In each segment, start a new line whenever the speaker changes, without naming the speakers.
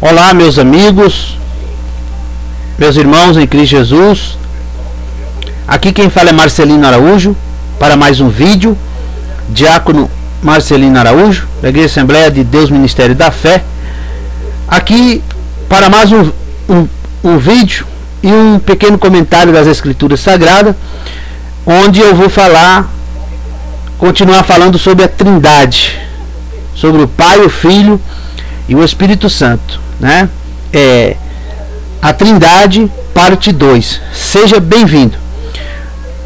Olá, meus amigos, meus irmãos em Cristo Jesus. Aqui quem fala é Marcelino Araújo para mais um vídeo. Diácono Marcelino Araújo, da Igreja Assembleia de Deus Ministério da Fé. Aqui para mais um vídeo e um pequeno comentário das Escrituras Sagradas, onde eu vou continuar falando sobre a Trindade, sobre o Pai, o Filho e o Espírito Santo, né? A Trindade, parte 2. Seja bem-vindo.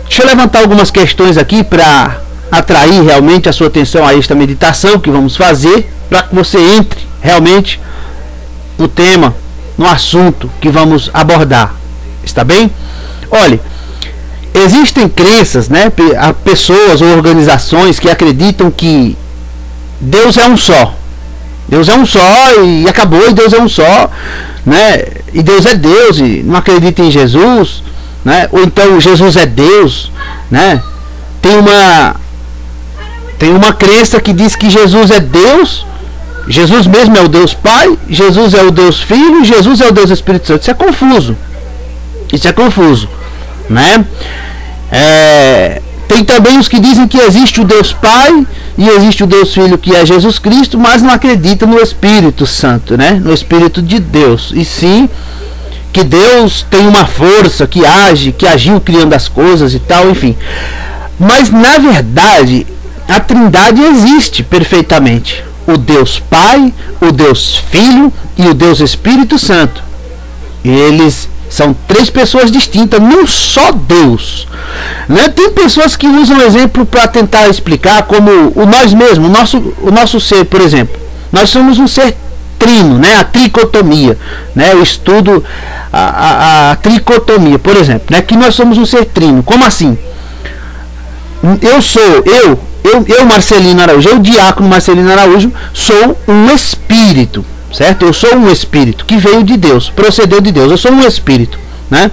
Deixa eu levantar algumas questões aqui para atrair realmente a sua atenção a esta meditação que vamos fazer, para que você entre realmente no tema, no assunto que vamos abordar. Está bem? Olhe, existem crenças, né? Pessoas ou organizações que acreditam que Deus é um só. Deus é um só e acabou, e Deus é um só, né? E Deus é Deus e não acredita em Jesus, né? Ou então Jesus é Deus, né? Tem uma crença que diz que Jesus é Deus, Jesus mesmo é o Deus Pai, Jesus é o Deus Filho, Jesus é o Deus Espírito Santo. Isso é confuso. Isso é confuso, né? Tem também os que dizem que existe o Deus Pai e existe o Deus Filho, que é Jesus Cristo, mas não acreditam no Espírito Santo, né? No Espírito de Deus. E sim, que Deus tem uma força que age, que agiu criando as coisas e tal, enfim. Mas na verdade, a Trindade existe perfeitamente. O Deus Pai, o Deus Filho e o Deus Espírito Santo. Eles são três pessoas distintas, não só Deus, né? Tem pessoas que usam exemplo para tentar explicar, como nós mesmos, o nosso ser, por exemplo. Nós somos um ser trino, né? A tricotomia, né? O estudo, a tricotomia, por exemplo, né? Que nós somos um ser trino. Como assim? Eu Marcelino Araújo, eu diácono Marcelino Araújo, sou um espírito, certo? Eu sou um espírito que veio de Deus, procedeu de Deus. Eu sou um espírito, né?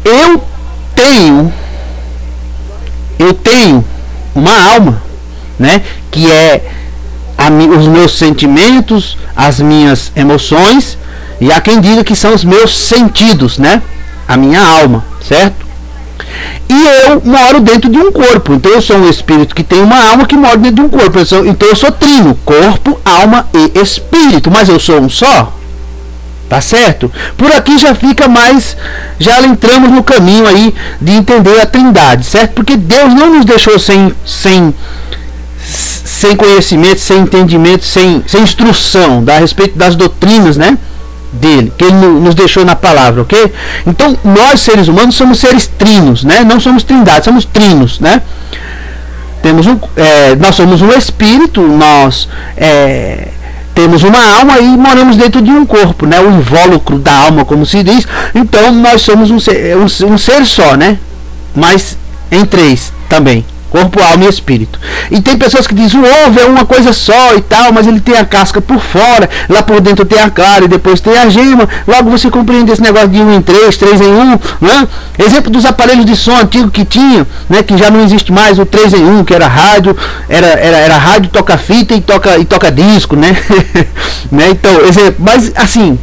Eu tenho uma alma, né? Que é os meus sentimentos, as minhas emoções, e há quem diga que são os meus sentidos, né? A minha alma, certo? E eu moro dentro de um corpo. Então eu sou um espírito que tem uma alma que mora dentro de um corpo. Então eu sou trino, corpo, alma e espírito. Mas eu sou um só. Tá certo? Por aqui já fica mais, já entramos no caminho aí de entender a Trindade, certo? Porque Deus não nos deixou sem conhecimento, sem entendimento, sem instrução a respeito das doutrinas, né? Dele, que ele nos deixou na palavra, ok? Então nós seres humanos somos seres trinos, né? Não somos trindade, somos trinos, né? Nós somos um espírito, nós temos uma alma e moramos dentro de um corpo, né? O invólucro da alma, como se diz. Então nós somos um ser só, né? Mas em três também. Corpo, alma e espírito. E tem pessoas que dizem o ovo é uma coisa só e tal, mas ele tem a casca por fora, lá por dentro tem a clara e depois tem a gema. Logo você compreende esse negócio de 1 em 3, 3 em 1, né? Exemplo dos aparelhos de som antigo que tinha, né? Que já não existe mais, o 3 em 1, que era rádio, era rádio, toca fita e toca disco, né? Né? Então, exemplo, mas assim,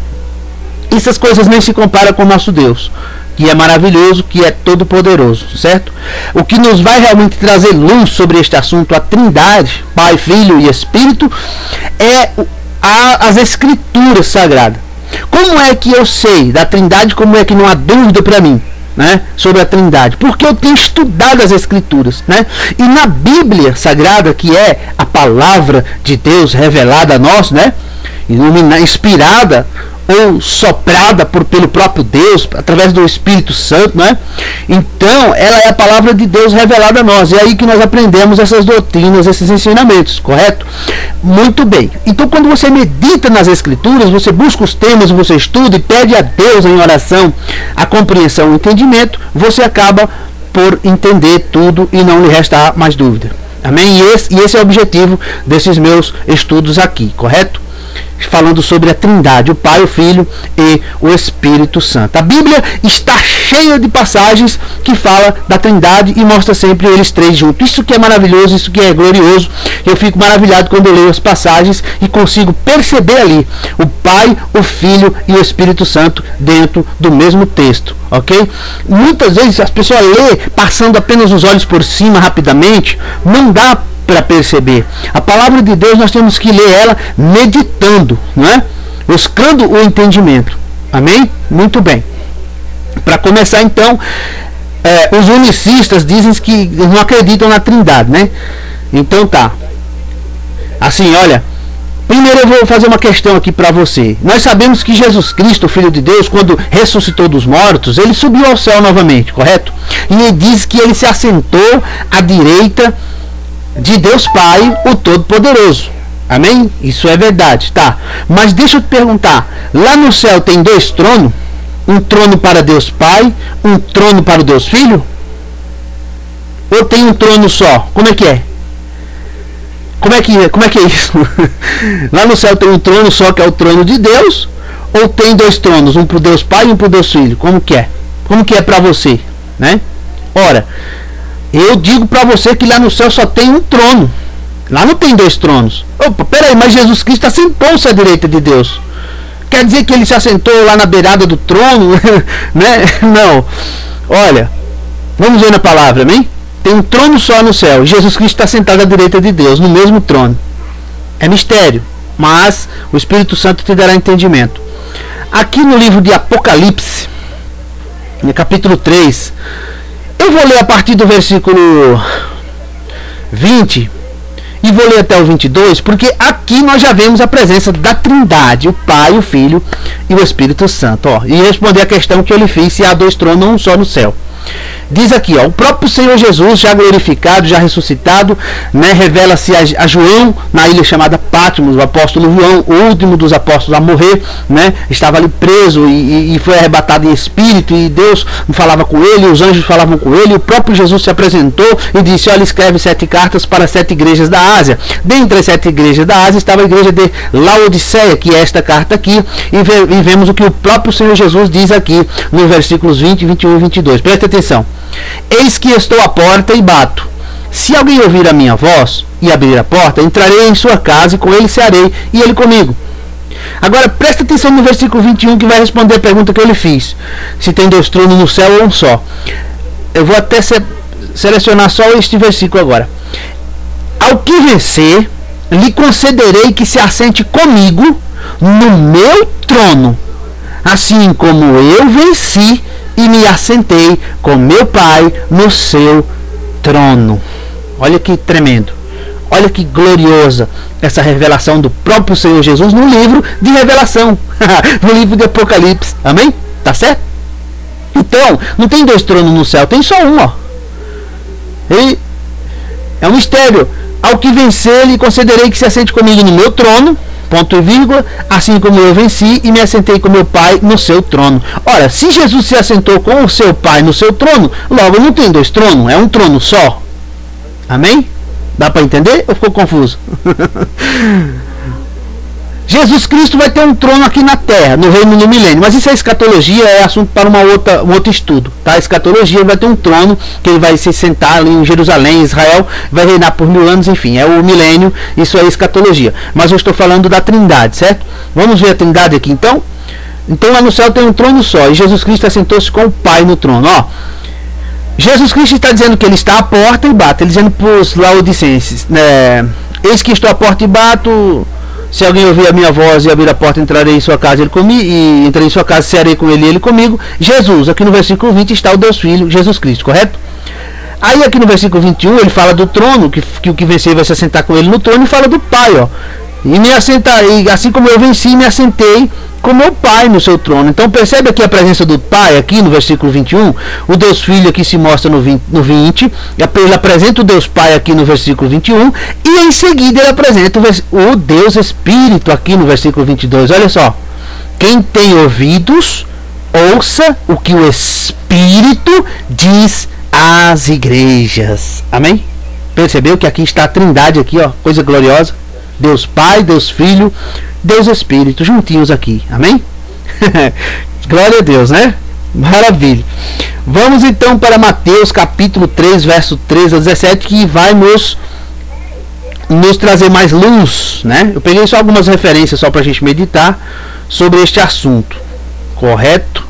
essas coisas nem se comparam com o nosso Deus, que é maravilhoso, que é todo poderoso, certo? O que nos vai realmente trazer luz sobre este assunto, a Trindade, Pai, Filho e Espírito, é as Escrituras Sagradas. Como é que eu sei da Trindade? Como é que não há dúvida para mim, né, sobre a Trindade? Porque eu tenho estudado as Escrituras, né? E na Bíblia Sagrada, que é a palavra de Deus revelada a nós, né, inspirada ou soprada pelo próprio Deus, através do Espírito Santo, né? Então, ela é a palavra de Deus revelada a nós. É aí que nós aprendemos essas doutrinas, esses ensinamentos, correto? Muito bem. Então, quando você medita nas Escrituras, você busca os temas, você estuda e pede a Deus em oração a compreensão e o entendimento, você acaba por entender tudo e não lhe resta mais dúvida. Amém? E esse é o objetivo desses meus estudos aqui, correto? Falando sobre a Trindade, o Pai, o Filho e o Espírito Santo. A Bíblia está cheia de passagens que fala da Trindade e mostra sempre eles três juntos. Isso que é maravilhoso, isso que é glorioso. Eu fico maravilhado quando eu leio as passagens e consigo perceber ali o Pai, o Filho e o Espírito Santo dentro do mesmo texto, ok? Muitas vezes as pessoas lê passando apenas os olhos por cima rapidamente, não dá para perceber. A palavra de Deus nós temos que ler ela meditando, não é? Buscando o entendimento. Amém? Muito bem. Para começar então, os unicistas dizem que não acreditam na Trindade, né? Então tá. Assim, olha, primeiro eu vou fazer uma questão aqui para você. Nós sabemos que Jesus Cristo, o Filho de Deus, quando ressuscitou dos mortos, ele subiu ao céu novamente, correto? E ele diz que ele se assentou à direita de Deus Pai, o Todo-Poderoso. Amém? Isso é verdade, tá? Mas deixa eu te perguntar, lá no céu tem dois tronos? Um trono para Deus Pai, um trono para o Deus Filho? Ou tem um trono só? Como é que é? Como é que é isso? Lá no céu tem um trono só, que é o trono de Deus? Ou tem dois tronos, um para o Deus Pai e um para o Deus Filho? Como que é? Como que é para você, né? Ora, eu digo para você que lá no céu só tem um trono. Lá não tem dois tronos. Opa, peraí, mas Jesus Cristo assentou-se à direita de Deus. Quer dizer que ele se assentou lá na beirada do trono? Né? Não. Olha, vamos ver na palavra, amém? Tem um trono só no céu. Jesus Cristo está sentado à direita de Deus, no mesmo trono. É mistério, mas o Espírito Santo te dará entendimento. Aqui no livro de Apocalipse, no capítulo 3, eu vou ler a partir do versículo 20 e vou ler até o 22, porque aqui nós já vemos a presença da Trindade, o Pai, o Filho e o Espírito Santo. Ó, e responder a questão que eu lhe fiz, se há dois tronos ou um só no céu. Diz aqui, ó, o próprio Senhor Jesus, já glorificado, já ressuscitado, né, revela-se a João na ilha chamada Patmos. O apóstolo João, o último dos apóstolos a morrer, né, estava ali preso e foi arrebatado em espírito, e Deus falava com ele, os anjos falavam com ele, e o próprio Jesus se apresentou e disse, olha, escreve 7 cartas para 7 igrejas da Ásia. Dentre as 7 igrejas da Ásia estava a igreja de Laodiceia, que é esta carta aqui, e vemos o que o próprio Senhor Jesus diz aqui nos versículos 20, 21 e 22. Presta atenção. Eis que estou à porta e bato. Se alguém ouvir a minha voz e abrir a porta, entrarei em sua casa e com ele cearei e ele comigo. Agora presta atenção no versículo 21, que vai responder a pergunta que eu lhe fiz. Se tem dois tronos no céu ou um só. Eu vou até selecionar só este versículo agora. Ao que vencer, lhe concederei que se assente comigo no meu trono, assim como eu venci e me assentei com meu Pai no seu trono. Olha que tremendo. Olha que gloriosa essa revelação do próprio Senhor Jesus no livro de Revelação, no livro de Apocalipse. Amém? Tá certo? Então, não tem dois tronos no céu, tem só um, ó. Ele é um mistério. Ao que vencer, lhe concederei que se assente comigo no meu trono, ponto e vírgula, assim como eu venci e me assentei com meu Pai no seu trono. Ora, se Jesus se assentou com o seu Pai no seu trono, logo não tem dois tronos, é um trono só. Amém? Dá para entender ou ficou confuso? Jesus Cristo vai ter um trono aqui na terra, no reino do milênio, mas isso é escatologia, é assunto para um outro estudo, tá? Escatologia, ele vai ter um trono que ele vai se sentar ali em Jerusalém, Israel, vai reinar por 1000 anos, enfim, é o milênio, isso é escatologia. Mas eu estou falando da Trindade, certo? Vamos ver a Trindade aqui então? Então lá no céu tem um trono só, e Jesus Cristo assentou-se com o Pai no trono, ó. Jesus Cristo está dizendo que ele está à porta e bate, ele dizendo para os laodicenses, eis que estou à porta e bato. Se alguém ouvir a minha voz e abrir a porta, entrarei em sua casa, ele comigo, e entrei em sua casa, cearei com ele e ele comigo. Jesus, aqui no versículo 20 está o Deus Filho, Jesus Cristo, correto? Aí aqui no versículo 21 ele fala do trono, que o que vencer vai se assentar com ele no trono, e fala do Pai, ó. E me assentarei, assim como eu venci, me assentei com meu Pai no seu trono. Então percebe aqui a presença do Pai aqui no versículo 21. O Deus Filho aqui se mostra no 20. Ele apresenta o Deus Pai aqui no versículo 21. E em seguida ele apresenta o Deus Espírito aqui no versículo 22. Olha só. Quem tem ouvidos, ouça o que o Espírito diz às igrejas. Amém? Percebeu que aqui está a Trindade aqui, ó, coisa gloriosa. Deus Pai, Deus Filho, Deus Espírito, juntinhos aqui. Amém? Glória a Deus, né? Maravilha. Vamos então para Mateus capítulo 3, verso 13 a 17, que vai nos trazer mais luz, né? Eu peguei só algumas referências só para a gente meditar sobre este assunto, correto?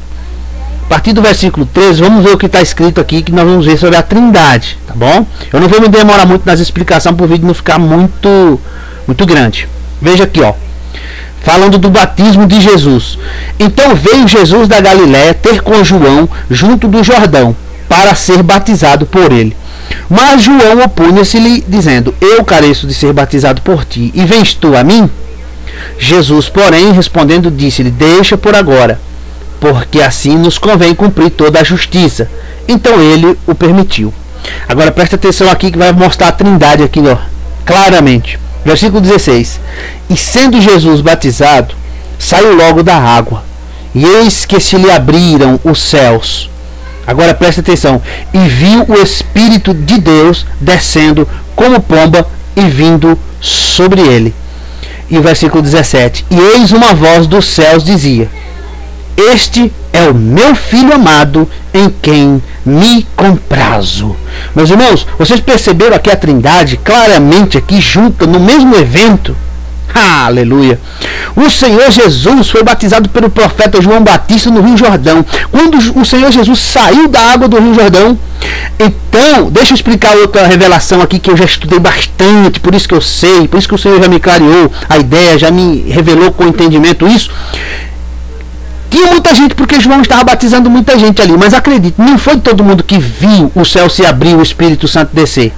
A partir do versículo 13, vamos ver o que está escrito aqui, que nós vamos ver sobre a Trindade, tá bom? Eu não vou me demorar muito nas explicações para o vídeo não ficar muito grande. Veja aqui, ó, falando do batismo de Jesus. Então veio Jesus da Galiléia ter com João junto do Jordão, para ser batizado por ele. Mas João opunha-se-lhe, dizendo: eu careço de ser batizado por ti, e vens tu a mim? Jesus, porém, respondendo, disse-lhe: deixa por agora, porque assim nos convém cumprir toda a justiça. Então ele o permitiu. Agora presta atenção aqui que vai mostrar a Trindade aqui, ó, claramente. Versículo 16. E sendo Jesus batizado, saiu logo da água, e eis que se lhe abriram os céus. Agora presta atenção. E viu o Espírito de Deus descendo como pomba e vindo sobre ele. E o versículo 17. E eis uma voz dos céus dizia: este é o meu filho amado, em quem me comprazo. Meus irmãos, vocês perceberam aqui a Trindade claramente aqui junta no mesmo evento? Aleluia! O Senhor Jesus foi batizado pelo profeta João Batista no Rio Jordão. Quando o Senhor Jesus saiu da água do Rio Jordão, então, deixa eu explicar outra revelação aqui que eu já estudei bastante, por isso que eu sei, por isso que o Senhor já me clareou a ideia, já me revelou com entendimento isso. Tinha muita gente, porque João estava batizando muita gente ali, mas acredite, não foi todo mundo que viu o céu se abrir, o Espírito Santo descer.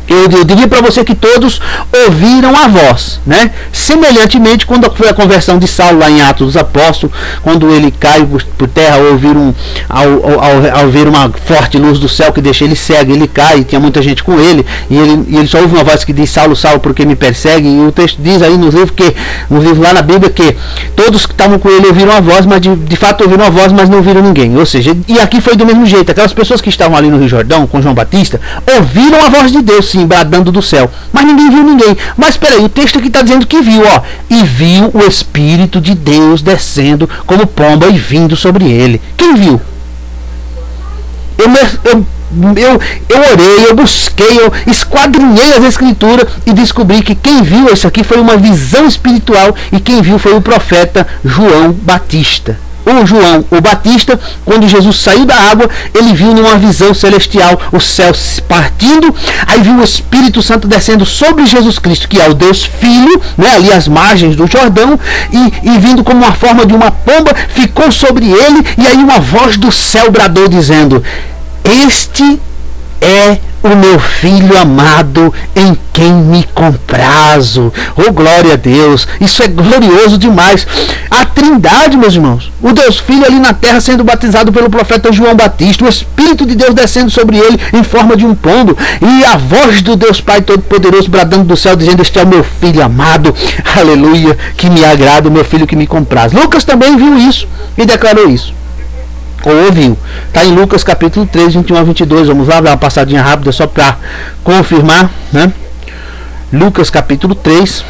Eu diria para você que todos ouviram a voz, né? Semelhantemente, quando foi a conversão de Saulo lá em Atos dos Apóstolos, quando ele cai por terra ao ver uma forte luz do céu que deixa ele cego, ele cai, e tinha muita gente com ele, e ele só ouve uma voz que diz: Saulo, Saulo, por que me persegue? E o texto diz aí nos livros lá na Bíblia que todos que estavam com ele ouviram a voz, mas de fato ouviram a voz, mas não ouviram ninguém. Ou seja, e aqui foi do mesmo jeito. Aquelas pessoas que estavam ali no Rio Jordão com João Batista ouviram a voz de Deus, sim, bradando do céu, mas ninguém viu ninguém. Mas peraí, o texto aqui está dizendo que viu, ó, e viu o Espírito de Deus descendo como pomba e vindo sobre ele. Quem viu? Eu orei, eu busquei, eu esquadrinhei as escrituras e descobri que quem viu isso aqui foi uma visão espiritual, e quem viu foi o profeta João Batista. O João, o Batista, quando Jesus saiu da água, ele viu numa visão celestial o céu se partindo, aí viu o Espírito Santo descendo sobre Jesus Cristo, que é o Deus Filho, né, ali às margens do Jordão, e vindo como uma forma de uma pomba, ficou sobre ele, e aí uma voz do céu bradou dizendo: este é o meu filho amado, em quem me comprazo. Oh, glória a Deus! Isso é glorioso demais. A Trindade, meus irmãos, o Deus Filho ali na terra sendo batizado pelo profeta João Batista, o Espírito de Deus descendo sobre ele em forma de um pombo, e a voz do Deus Pai Todo-Poderoso bradando do céu dizendo: este é o meu filho amado, aleluia, que me agrada, o meu filho que me compraz. Lucas também viu isso e declarou isso, ou ouviu. Está em Lucas capítulo 3, 21 a 22. Vamos lá, dar uma passadinha rápida só para confirmar, né? Lucas capítulo 3,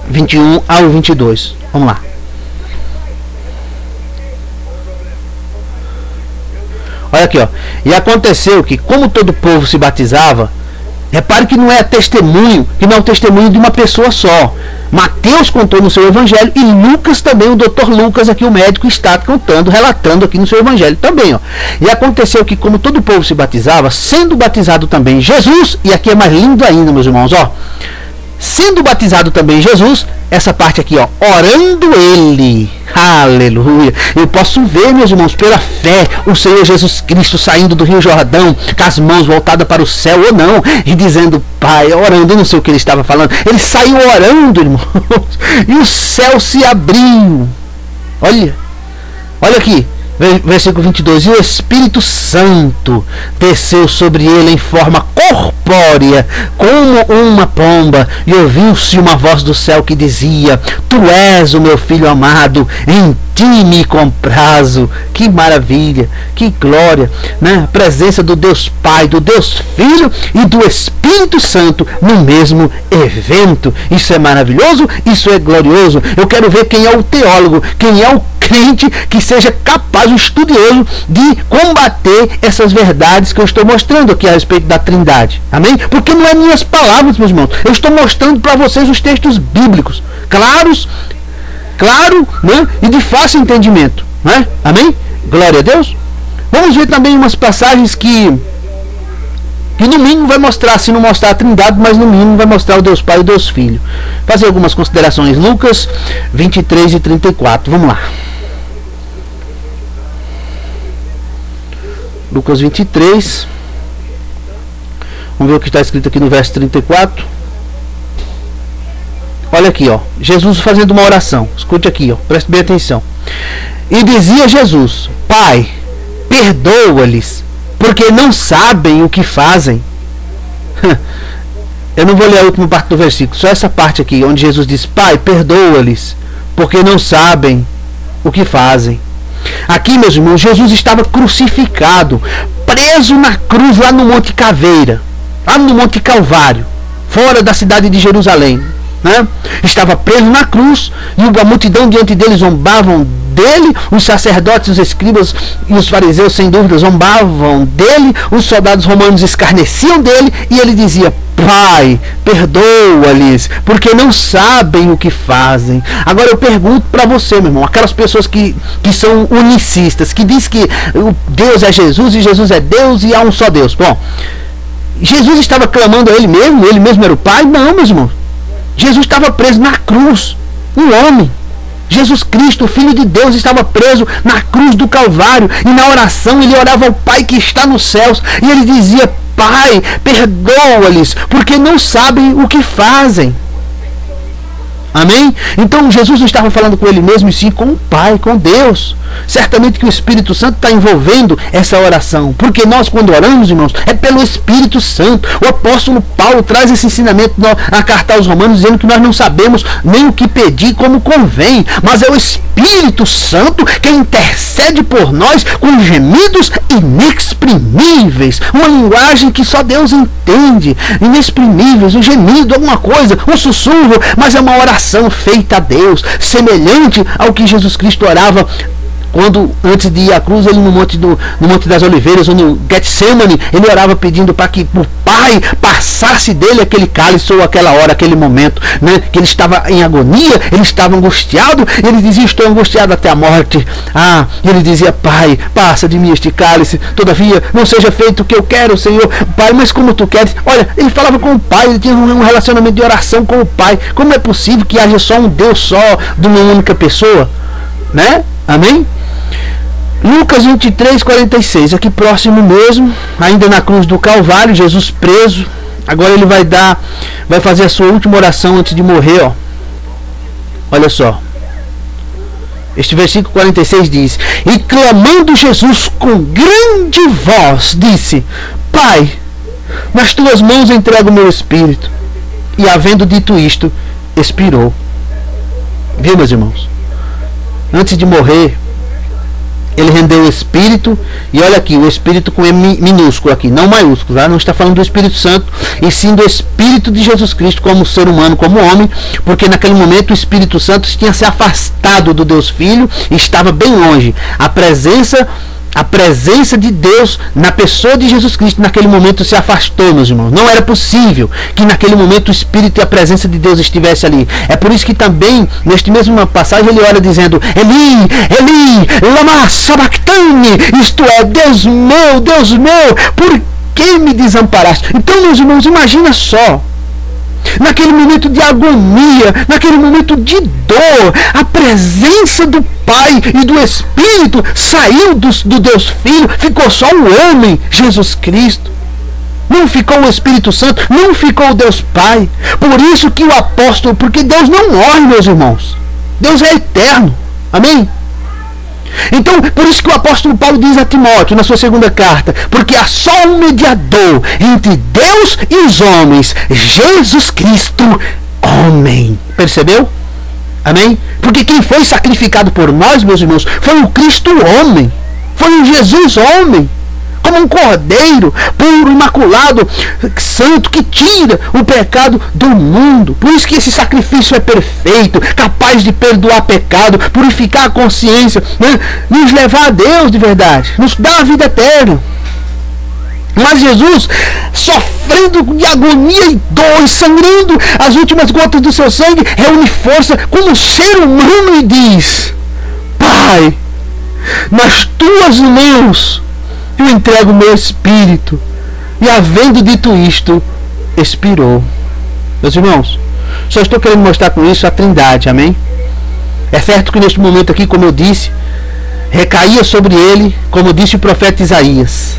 21 ao 22. Vamos lá. Olha aqui, ó. E aconteceu que, como todo o povo se batizava, repare que não é testemunho, que não é o testemunho de uma pessoa só. Mateus contou no seu evangelho, e Lucas também, o doutor Lucas aqui, o médico, está contando, relatando aqui no seu evangelho também, ó. E aconteceu que, como todo o povo se batizava, sendo batizado também Jesus, e aqui é mais lindo ainda, meus irmãos, ó, sendo batizado também Jesus, essa parte aqui, ó, orando ele, aleluia. Eu posso ver, meus irmãos, pela fé, o Senhor Jesus Cristo saindo do Rio Jordão, com as mãos voltadas para o céu ou não, e dizendo: Pai, orando. Eu não sei o que ele estava falando, ele saiu orando, irmãos, e o céu se abriu. Olha aqui, versículo 22. E o Espírito Santo desceu sobre ele em forma corpórea, como uma pomba, e ouviu-se uma voz do céu que dizia: Tu és o meu filho amado, em ti Vesti-me com prazo. Que maravilha, que glória, né? A presença do Deus Pai, do Deus Filho e do Espírito Santo no mesmo evento. Isso é maravilhoso, isso é glorioso. Eu quero ver quem é o teólogo, quem é o crente que seja capaz, o estudioso, de combater essas verdades que eu estou mostrando aqui a respeito da Trindade. Amém? Porque não é minhas palavras, meus irmãos. Eu estou mostrando para vocês os textos bíblicos, claros, claro, né? E de fácil entendimento, né? Amém? Glória a Deus. Vamos ver também umas passagens que no mínimo vai mostrar, se não mostrar a Trindade, mas no mínimo vai mostrar o Deus Pai e o Deus Filho. Fazer algumas considerações. Lucas 23 e 34. Vamos lá. Lucas 23. Vamos ver o que está escrito aqui no verso 34. Olha aqui, ó. Jesus fazendo uma oração. Escute aqui, ó. Preste bem atenção. E dizia Jesus: Pai, perdoa-lhes, porque não sabem o que fazem. Eu não vou ler a última parte do versículo, só essa parte aqui, onde Jesus diz: Pai, perdoa-lhes, porque não sabem o que fazem. Aqui, meus irmãos, Jesus estava crucificado, preso na cruz lá no Monte Caveira, lá no Monte Calvário, fora da cidade de Jerusalém, né? Estava preso na cruz e a multidão diante dele zombavam dele, os sacerdotes, os escribas e os fariseus sem dúvida zombavam dele, os soldados romanos escarneciam dele, e ele dizia: Pai, perdoa-lhes, porque não sabem o que fazem. Agora eu pergunto para você, meu irmão, aquelas pessoas que são unicistas, que diz que Deus é Jesus e Jesus é Deus e há um só Deus. Bom, Jesus estava clamando a ele mesmo era o Pai? Não, meus irmãos. Jesus estava preso na cruz, um homem. Jesus Cristo, o Filho de Deus, estava preso na cruz do Calvário, e na oração ele orava ao Pai que está nos céus, e ele dizia: Pai, perdoa-lhes, porque não sabem o que fazem. Amém? Então Jesus não estava falando com ele mesmo, e sim com o Pai, com Deus. Certamente que o Espírito Santo está envolvendo essa oração, porque nós, quando oramos, irmãos, é pelo Espírito Santo. O apóstolo Paulo traz esse ensinamento na carta aos Romanos, dizendo que nós não sabemos nem o que pedir como convém, mas é o Espírito Santo que intercede por nós com gemidos inexprimíveis, uma linguagem que só Deus entende, inexprimíveis, um gemido, alguma coisa, um sussurro, mas é uma oração feita a Deus, semelhante ao que Jesus Cristo orava quando, antes de ir à cruz, ele no Monte das Oliveiras, ou no Getsemane, ele orava pedindo para que o Pai passasse dele aquele cálice, ou aquela hora, aquele momento, né? Que ele estava em agonia, ele estava angustiado, ele dizia: estou angustiado até a morte. Ele dizia: Pai, passa de mim este cálice, todavia não seja feito o que eu quero, Senhor. Pai, mas como tu queres. Olha, ele falava com o Pai, ele tinha um relacionamento de oração com o Pai. Como é possível que haja só um Deus só, de uma única pessoa, né? Amém? Lucas 23, 46, aqui próximo mesmo, ainda na cruz do Calvário, Jesus preso. Agora ele vai fazer a sua última oração antes de morrer, ó. Olha só. Este versículo 46 diz: E clamando Jesus com grande voz, disse: Pai, nas tuas mãos entrego o meu espírito. E havendo dito isto, expirou. Viu, meus irmãos? Antes de morrer, ele rendeu o Espírito, e olha aqui, o Espírito com M minúsculo aqui, não maiúsculo, tá? Não está falando do Espírito Santo, e sim do Espírito de Jesus Cristo como ser humano, como homem, porque naquele momento o Espírito Santo tinha se afastado do Deus Filho e estava bem longe. A presença de Deus na pessoa de Jesus Cristo naquele momento se afastou, meus irmãos. Não era possível que naquele momento o Espírito e a presença de Deus estivesse ali. É por isso que também, neste mesmo passagem, ele ora dizendo: Eli, Eli, lama sabachthani, isto é, Deus meu, por que me desamparaste? Então, meus irmãos, imagina só, naquele momento de agonia, naquele momento de dor, a presença do Pai e do Espírito saiu do Deus Filho, ficou só o homem, Jesus Cristo. Não ficou o Espírito Santo, não ficou o Deus Pai. Por isso que o apóstolo, porque Deus não morre, meus irmãos, Deus é eterno, amém? Então, por isso que o apóstolo Paulo diz a Timóteo na sua segunda carta: porque há só um mediador entre Deus e os homens, Jesus Cristo, homem. Percebeu? Amém? Porque quem foi sacrificado por nós, meus irmãos, foi o Cristo homem. Foi o Jesus homem. Como um cordeiro puro, imaculado, santo, que tira o pecado do mundo. Por isso que esse sacrifício é perfeito, capaz de perdoar pecado, purificar a consciência, né? Nos levar a Deus de verdade, nos dar a vida eterna. Mas Jesus, sofrendo de agonia e dor, sangrando as últimas gotas do seu sangue, reúne força como ser humano e diz: Pai, nas tuas mãos eu entrego o meu espírito. E havendo dito isto, expirou. Meus irmãos, só estou querendo mostrar com isso a Trindade, amém? É certo que neste momento aqui, como eu disse, recaía sobre ele, como disse o profeta Isaías: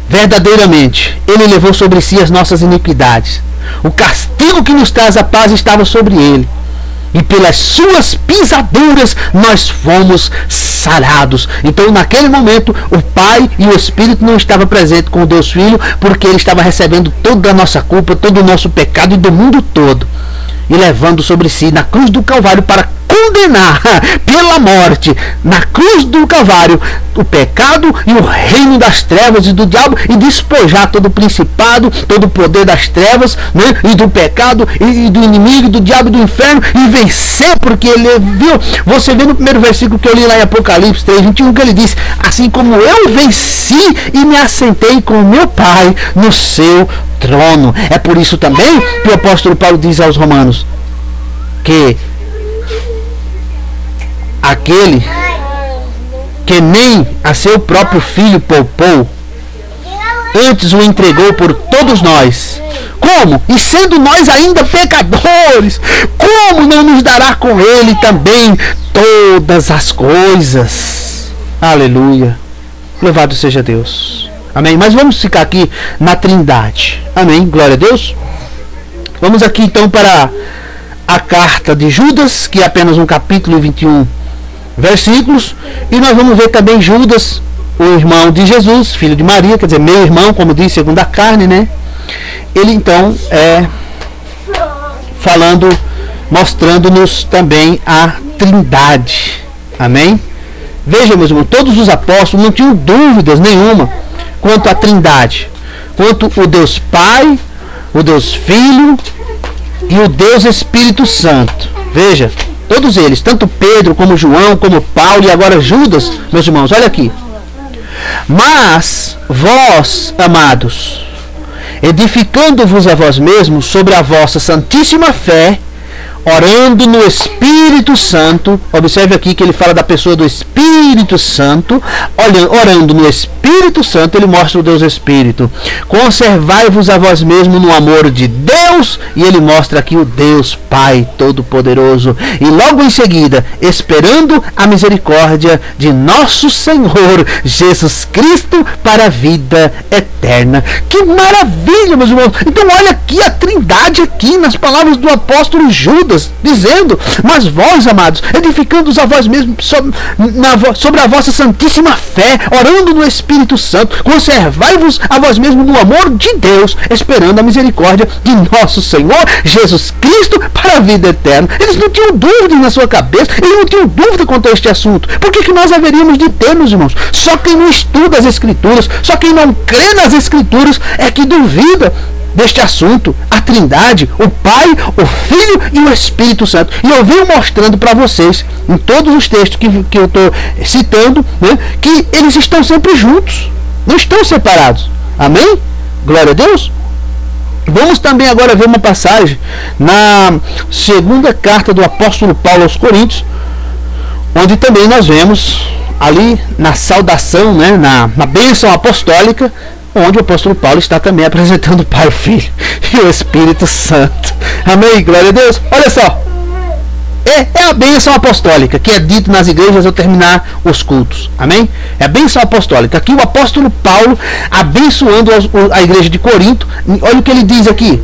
verdadeiramente, ele levou sobre si as nossas iniquidades. O castigo que nos traz a paz estava sobre ele. E pelas suas pisaduras nós fomos sarados. Então naquele momento o Pai e o Espírito não estavam presentes com o Deus Filho, porque ele estava recebendo toda a nossa culpa, todo o nosso pecado e do mundo todo, e levando sobre si na cruz do Calvário para condenar pela morte, na cruz do Calvário, o pecado e o reino das trevas e do diabo, e despojar todo o principado, todo o poder das trevas, né, e do pecado e do inimigo, do diabo e do inferno, e vencer, porque ele viu, você vê no primeiro versículo que eu li lá em Apocalipse 3:21, que ele diz: assim como eu venci e me assentei com o meu Pai no seu trono. É por isso também que o apóstolo Paulo diz aos Romanos que aquele que nem a seu próprio filho poupou, antes o entregou por todos nós. Como? E sendo nós ainda pecadores, como não nos dará com ele também todas as coisas? Aleluia. Louvado seja Deus. Amém. Mas vamos ficar aqui na Trindade. Amém. Glória a Deus. Vamos aqui então para a carta de Judas, que é apenas um capítulo e 21 versículos, e nós vamos ver também Judas, o irmão de Jesus, filho de Maria, quer dizer, meu irmão, como diz, segundo a carne, né? Ele então falando, mostrando-nos também a Trindade. Amém? Veja, meus irmãos, todos os apóstolos não tinham dúvidas nenhuma quanto à Trindade, quanto o Deus Pai, o Deus Filho e o Deus Espírito Santo. Veja, todos eles, tanto Pedro como João, como Paulo e agora Judas, meus irmãos, olha aqui. Mas vós, amados, edificando-vos a vós mesmos sobre a vossa santíssima fé, orando no Espírito Santo, observe aqui que ele fala da pessoa do Espírito Santo, orando no Espírito Santo, ele mostra o Deus Espírito. Conservai-vos a vós mesmos no amor de Deus, e ele mostra aqui o Deus Pai Todo-Poderoso. E logo em seguida, esperando a misericórdia de nosso Senhor Jesus Cristo para a vida eterna. Que maravilha, meus irmãos! Então olha aqui a Trindade aqui nas palavras do apóstolo Judas, dizendo: mas vós, amados, edificando-os a vós mesmos sobre a vossa santíssima fé, orando no Espírito Santo, conservai-vos a vós mesmos no amor de Deus, esperando a misericórdia de nosso Senhor Jesus Cristo para a vida eterna. Eles não tinham dúvida na sua cabeça, eles não tinham dúvida quanto a este assunto. Por que nós haveríamos de ter, meus irmãos? Só quem não estuda as Escrituras, só quem não crê nas Escrituras é que duvida deste assunto, a Trindade, o Pai, o Filho e o Espírito Santo. E eu venho mostrando para vocês, em todos os textos que eu estou citando, né, que eles estão sempre juntos, não estão separados. Amém? Glória a Deus. Vamos também agora ver uma passagem na segunda carta do apóstolo Paulo aos Coríntios, onde também nós vemos ali na saudação, né, na bênção apostólica, onde o apóstolo Paulo está também apresentando o Pai, o Filho e o Espírito Santo. Amém? Glória a Deus. Olha só. É a bênção apostólica que é dito nas igrejas ao terminar os cultos. Amém? É a bênção apostólica. Aqui o apóstolo Paulo abençoando a igreja de Corinto. Olha o que ele diz aqui.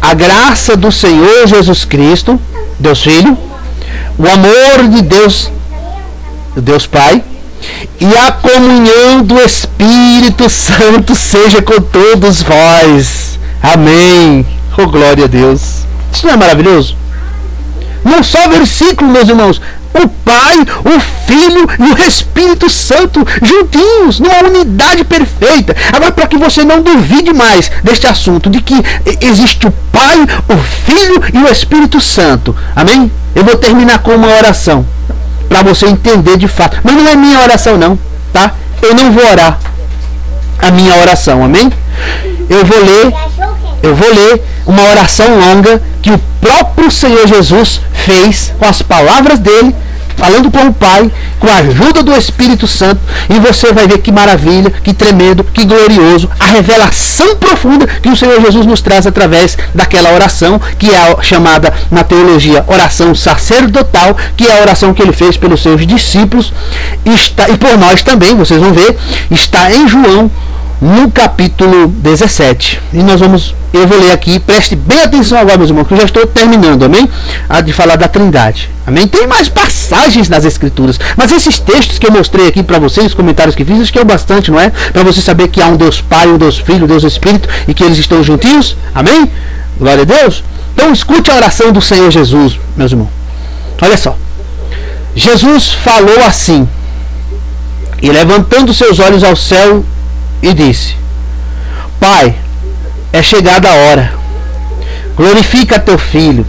A graça do Senhor Jesus Cristo, Deus Filho, o amor de Deus, Deus Pai, e a comunhão do Espírito Santo seja com todos vós. Amém. Oh, glória a Deus. Isso não é maravilhoso? Num só versículo, meus irmãos. O Pai, o Filho e o Espírito Santo juntinhos, numa unidade perfeita. Agora, para que você não duvide mais deste assunto, de que existe o Pai, o Filho e o Espírito Santo. Amém? Eu vou terminar com uma oração, para você entender de fato. Mas não é minha oração não, tá? Eu não vou orar a minha oração, amém? Eu vou ler uma oração longa que o próprio Senhor Jesus fez com as palavras dele, falando com o Pai, com a ajuda do Espírito Santo, e você vai ver que maravilha, que tremendo, que glorioso, a revelação profunda que o Senhor Jesus nos traz através daquela oração, que é a chamada na teologia oração sacerdotal, que é a oração que ele fez pelos seus discípulos, e por nós também, vocês vão ver, está em João, no capítulo 17. E eu vou ler aqui, preste bem atenção agora, meus irmãos, que eu já estou terminando, amém? De falar da Trindade, amém? Tem mais passagens nas Escrituras, mas esses textos que eu mostrei aqui para vocês, os comentários que fiz, acho que é o bastante, não é? Para você saber que há um Deus Pai, um Deus Filho, um Deus Espírito, e que eles estão juntinhos, amém? Glória a Deus. Então escute a oração do Senhor Jesus, meus irmãos. Olha só. Jesus falou assim, e levantando seus olhos ao céu, e disse: Pai, é chegada a hora, glorifica teu filho,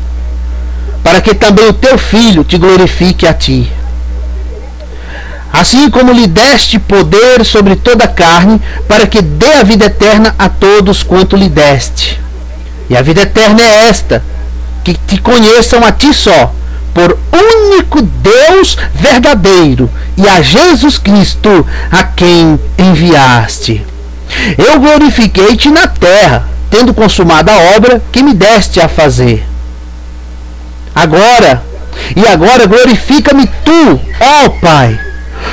para que também o teu filho te glorifique a ti. Assim como lhe deste poder sobre toda a carne, para que dê a vida eterna a todos quanto lhe deste. E a vida eterna é esta, que te conheçam a ti só, por único Deus verdadeiro, e a Jesus Cristo, a quem enviaste. Eu glorifiquei-te na terra, tendo consumado a obra que me deste a fazer. Agora glorifica-me tu, ó Pai,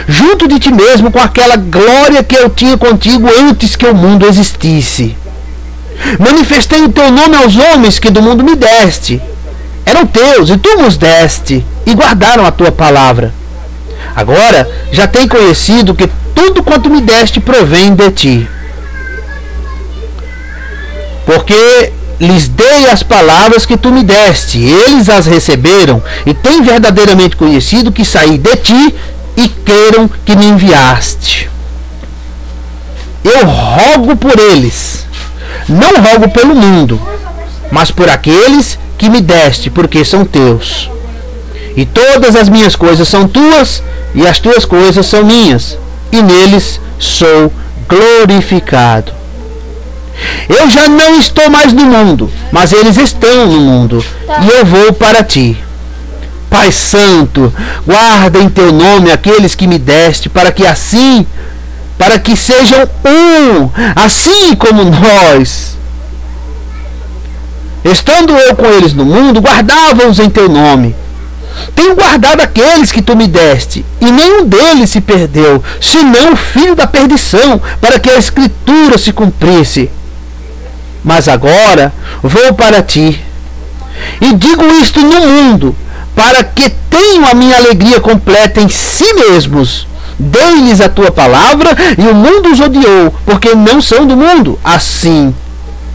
junto de ti mesmo, com aquela glória que eu tinha contigo antes que o mundo existisse. Manifestei o teu nome aos homens que do mundo me deste. Eram teus, e tu nos deste, e guardaram a tua palavra. Agora já têm conhecido que tudo quanto me deste provém de ti. Porque lhes dei as palavras que tu me deste, eles as receberam, e têm verdadeiramente conhecido que saí de ti, e creram que me enviaste. Eu rogo por eles, não rogo pelo mundo, mas por aqueles que me deste, porque são teus. E todas as minhas coisas são tuas, e as tuas coisas são minhas, e neles sou glorificado. Eu já não estou mais no mundo, mas eles estão no mundo, e eu vou para ti. Pai Santo, guarda em teu nome aqueles que me deste, para que sejam um, assim como nós. Estando eu com eles no mundo, guardava-os em teu nome. Tenho guardado aqueles que tu me deste, e nenhum deles se perdeu, senão o filho da perdição, para que a Escritura se cumprisse. Mas agora vou para ti, e digo isto no mundo, para que tenham a minha alegria completa em si mesmos. Dei-lhes a tua palavra, e o mundo os odiou, porque não são do mundo, assim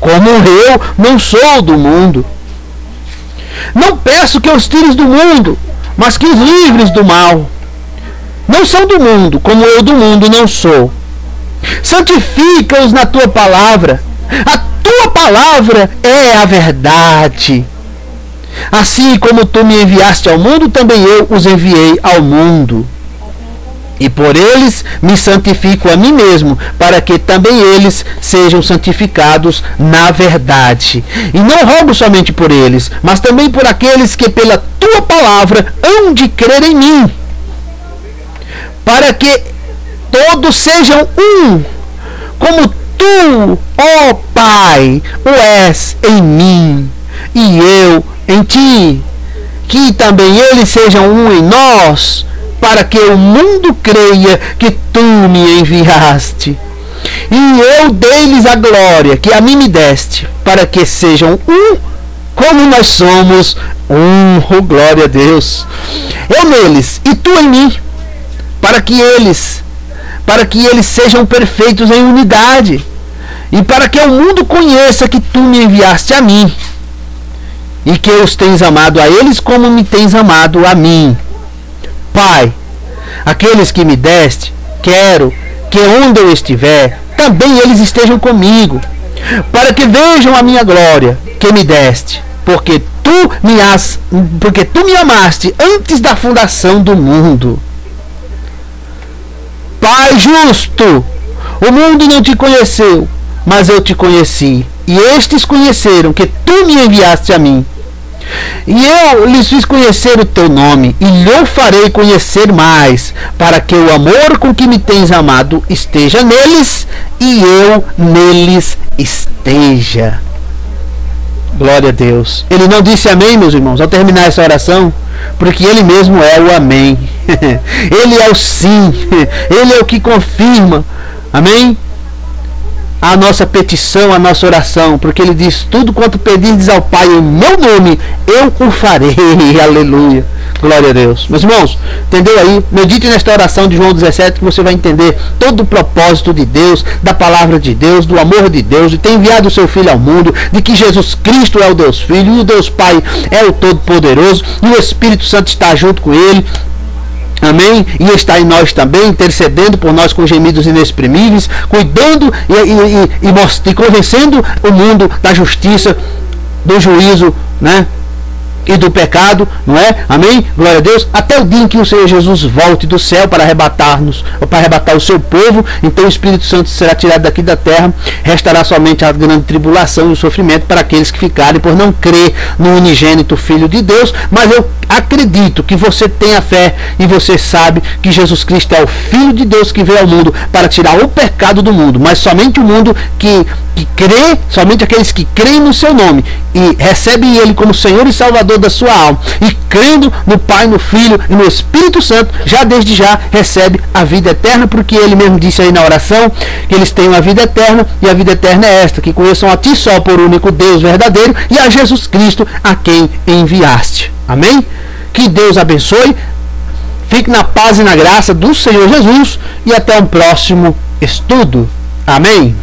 como eu não sou do mundo. Não peço que os tires do mundo, mas que os livres do mal. Não são do mundo, como eu do mundo não sou. Santifica-os na tua palavra. A tua palavra é a verdade. Assim como tu me enviaste ao mundo, também eu os enviei ao mundo. E por eles me santifico a mim mesmo, para que também eles sejam santificados na verdade. E não rogo somente por eles, mas também por aqueles que pela tua palavra hão de crer em mim, para que todos sejam um, como tu, ó Pai, o és em mim, e eu em ti, que também eles sejam um em nós, para que o mundo creia que tu me enviaste. E eu dei-lhes a glória que a mim me deste, para que sejam um, como nós somos um. Oh, glória a Deus. Eu neles e tu em mim, para que eles sejam perfeitos em unidade, e para que o mundo conheça que tu me enviaste a mim, e que os tens amado a eles como me tens amado a mim. Pai, aqueles que me deste, quero que onde eu estiver, também eles estejam comigo, para que vejam a minha glória que me deste, porque tu me amaste antes da fundação do mundo. Pai justo, o mundo não te conheceu, mas eu te conheci, e estes conheceram que tu me enviaste a mim. E eu lhes fiz conhecer o teu nome, e lhe farei conhecer mais, para que o amor com que me tens amado esteja neles, e eu neles esteja. Glória a Deus. Ele não disse amém, meus irmãos, ao terminar essa oração, porque ele mesmo é o amém. Ele é o sim. Ele é o que confirma, amém, a nossa petição, a nossa oração, porque ele diz: tudo quanto pedirdes ao Pai em meu nome, eu o farei. Aleluia. Glória a Deus. Meus irmãos, entendeu aí? Medite nesta oração de João 17, que você vai entender todo o propósito de Deus, da palavra de Deus, do amor de Deus, de ter enviado o seu Filho ao mundo, de que Jesus Cristo é o Deus Filho, e o Deus Pai é o Todo-Poderoso, e o Espírito Santo está junto com ele. Amém? E está em nós também, intercedendo por nós com gemidos inexprimíveis, cuidando e convencendo o mundo da justiça, do juízo, né? E do pecado, não é? Amém? Glória a Deus. Até o dia em que o Senhor Jesus volte do céu para arrebatar-nos, ou para arrebatar o seu povo, então o Espírito Santo será tirado daqui da terra, restará somente a grande tribulação e o sofrimento para aqueles que ficarem por não crer no unigênito Filho de Deus. Mas eu acredito que você tem a fé e você sabe que Jesus Cristo é o Filho de Deus que veio ao mundo para tirar o pecado do mundo, mas somente o mundo que crê, somente aqueles que creem no seu nome e recebem ele como Senhor e Salvador da sua alma, e crendo no Pai, no Filho e no Espírito Santo, já desde já recebe a vida eterna, porque ele mesmo disse aí na oração que eles têm uma vida eterna, e a vida eterna é esta: que conheçam a ti só, por único Deus verdadeiro, e a Jesus Cristo, a quem enviaste. Amém? Que Deus abençoe, fique na paz e na graça do Senhor Jesus, e até um próximo estudo. Amém?